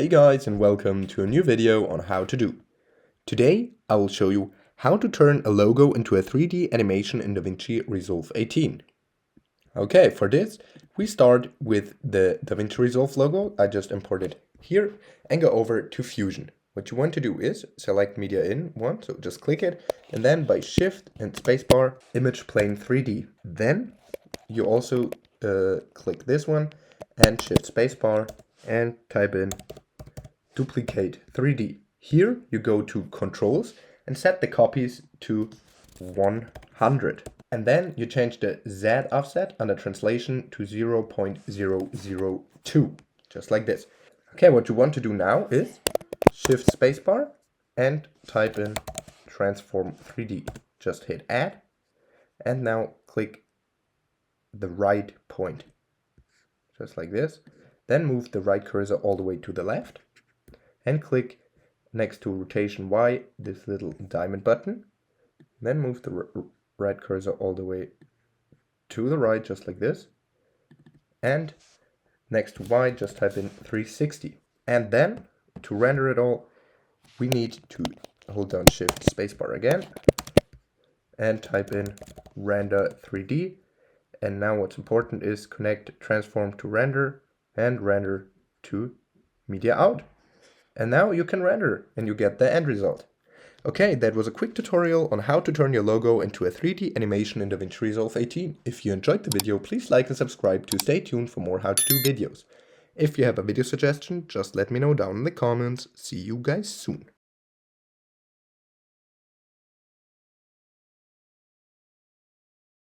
Hey guys, and welcome to a new video on how to do. Today I will show you how to turn a logo into a 3D animation in DaVinci Resolve 18. Okay, for this we start with the DaVinci Resolve logo I just imported here and go over to Fusion. What you want to do is select Media in one, so just click it, and then by Shift and Spacebar, Image Plane 3D. Then you also click this one and Shift Spacebar and type in Duplicate 3D. Here you go to Controls and set the copies to 100. And then you change the Z offset under translation to 0.002, just like this. Okay, what you want to do now is Shift Spacebar and type in Transform 3D. Just hit Add and now click the right point, just like this. Then move the right cursor all the way to the left and click next to Rotation Y, this little diamond button. Then move the right cursor all the way to the right, just like this. And next to Y, just type in 360. And then to render it all, we need to hold down Shift Spacebar again and type in Render 3D. And now what's important is connect Transform to Render and Render to Media Out. And now you can render and you get the end result. Okay, that was a quick tutorial on how to turn your logo into a 3D animation in DaVinci Resolve 18. If you enjoyed the video, please like and subscribe to stay tuned for more how to do videos. If you have a video suggestion, just let me know down in the comments. See you guys soon.